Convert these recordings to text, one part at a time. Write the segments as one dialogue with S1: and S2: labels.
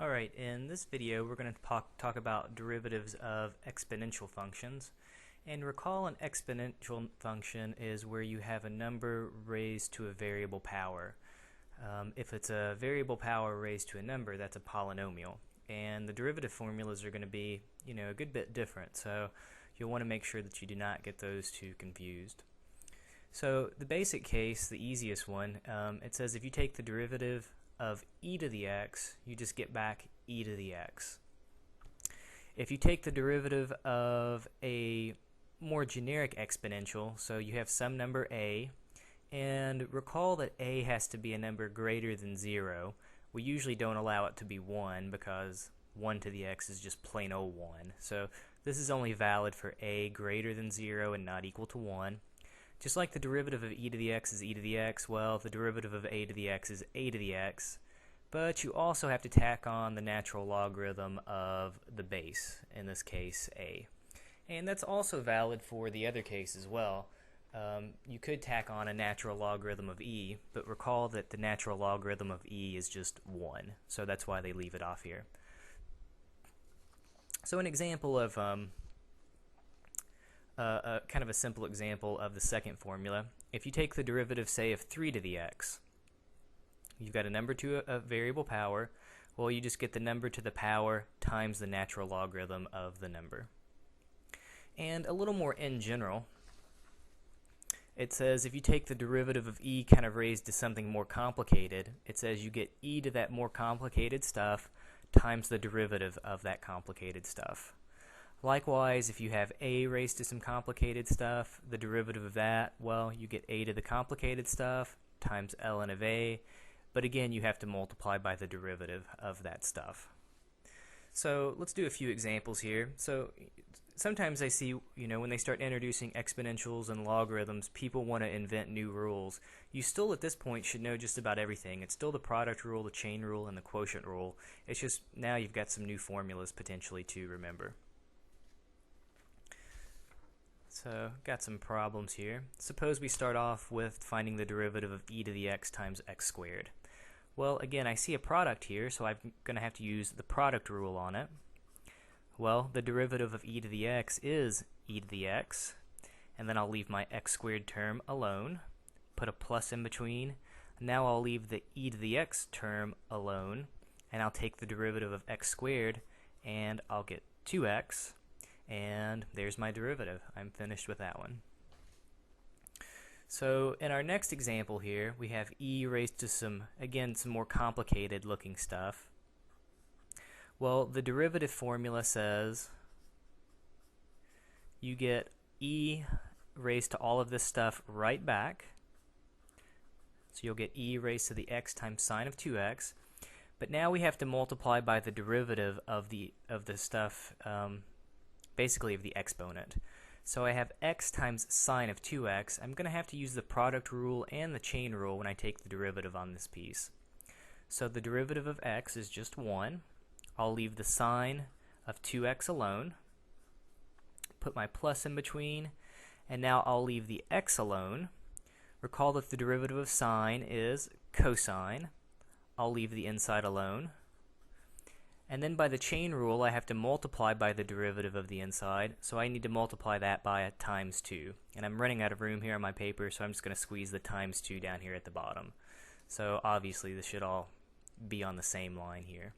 S1: Alright, in this video we're going to talk about derivatives of exponential functions. And recall an exponential function is where you have a number raised to a variable power. If it's a variable power raised to a number, that's a polynomial. And the derivative formulas are going to be, a good bit different. So you'll want to make sure that you do not get those two confused. So the basic case, the easiest one, it says if you take the derivative of e to the x, you just get back e to the x. If you take the derivative of a more generic exponential, so you have some number a, and recall that a has to be a number greater than 0. We usually don't allow it to be 1 because 1 to the x is just plain old 1. So this is only valid for a greater than 0 and not equal to 1. Just like the derivative of e to the x is e to the x, well, the derivative of a to the x is a to the x, but you also have to tack on the natural logarithm of the base, in this case a. And that's also valid for the other case as well. You could tack on a natural logarithm of e, but recall that the natural logarithm of e is just 1, so that's why they leave it off here. So an example of kind of a simple example of the second formula. If you take the derivative, say, of 3 to the x, you've got a number to a variable power. Well, you just get the number to the power times the natural logarithm of the number. And a little more in general, it says if you take the derivative of e kind of raised to something more complicated, it says you get e to that more complicated stuff times the derivative of that complicated stuff. Likewise, if you have a raised to some complicated stuff, the derivative of that, well, you get a to the complicated stuff times ln of a, but again, you have to multiply by the derivative of that stuff. So let's do a few examples here. So sometimes I see, when they start introducing exponentials and logarithms, people want to invent new rules. You still, at this point, should know just about everything. It's still the product rule, the chain rule, and the quotient rule. It's just now you've got some new formulas potentially to remember. So, got some problems here. Suppose we start off with finding the derivative of e to the x times x squared. Well, again, I see a product here, so I'm going to have to use the product rule on it. Well, the derivative of e to the x is e to the x, and then I'll leave my x squared term alone, put a plus in between. Now I'll leave the e to the x term alone, and I'll take the derivative of x squared, and I'll get 2x. And there's my derivative. I'm finished with that one. So in our next example here, we have e raised to some more complicated looking stuff. Well, the derivative formula says you get e raised to all of this stuff right back. So you'll get e raised to the x times sine of 2x. But now we have to multiply by the derivative of the stuff, basically of the exponent. So I have x times sine of 2x. I'm going to have to use the product rule and the chain rule when I take the derivative on this piece. So the derivative of x is just 1. I'll leave the sine of 2x alone, put my plus in between, and now I'll leave the x alone. Recall that the derivative of sine is cosine. I'll leave the inside alone. And then by the chain rule, I have to multiply by the derivative of the inside, so I need to multiply that by a times 2. And I'm running out of room here on my paper, so I'm just going to squeeze the times 2 down here at the bottom. So obviously this should all be on the same line here.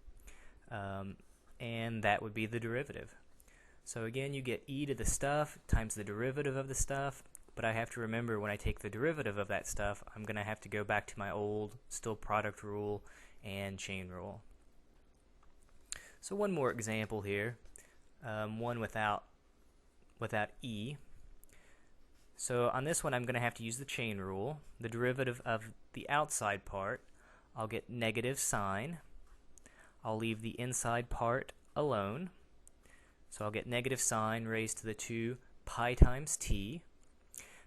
S1: And that would be the derivative. So again, you get e to the stuff times the derivative of the stuff, but I have to remember when I take the derivative of that stuff, I'm going to have to go back to my old still product rule and chain rule. So one more example here, one without e. So on this one, I'm going to have to use the chain rule. The derivative of the outside part, I'll get negative sine. I'll leave the inside part alone. So I'll get negative sine raised to the 2 pi times t.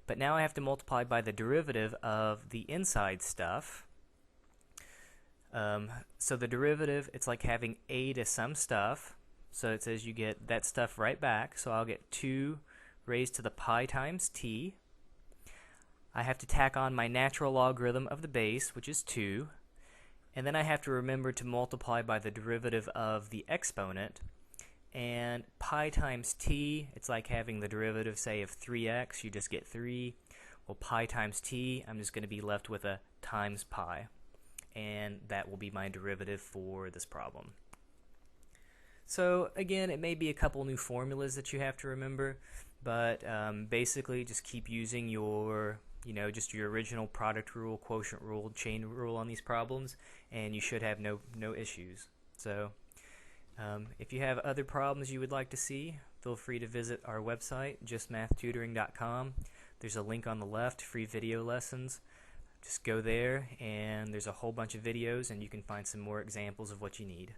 S1: But now I have to multiply by the derivative of the inside stuff. So the derivative, it's like having a to some stuff. So it says you get that stuff right back. So I'll get 2 raised to the pi times t. I have to tack on my natural logarithm of the base, which is 2. And then I have to remember to multiply by the derivative of the exponent. And pi times t, it's like having the derivative, say, of 3x, you just get 3. Well, pi times t, I'm just going to be left with a times pi. And that will be my derivative for this problem. So again, it may be a couple new formulas that you have to remember, but basically just keep using your, just your original product rule, quotient rule, chain rule on these problems, and you should have no issues. So if you have other problems you would like to see, feel free to visit our website, justmathtutoring.com. There's a link on the left, free video lessons. Just go there, and there's a whole bunch of videos, and you can find some more examples of what you need.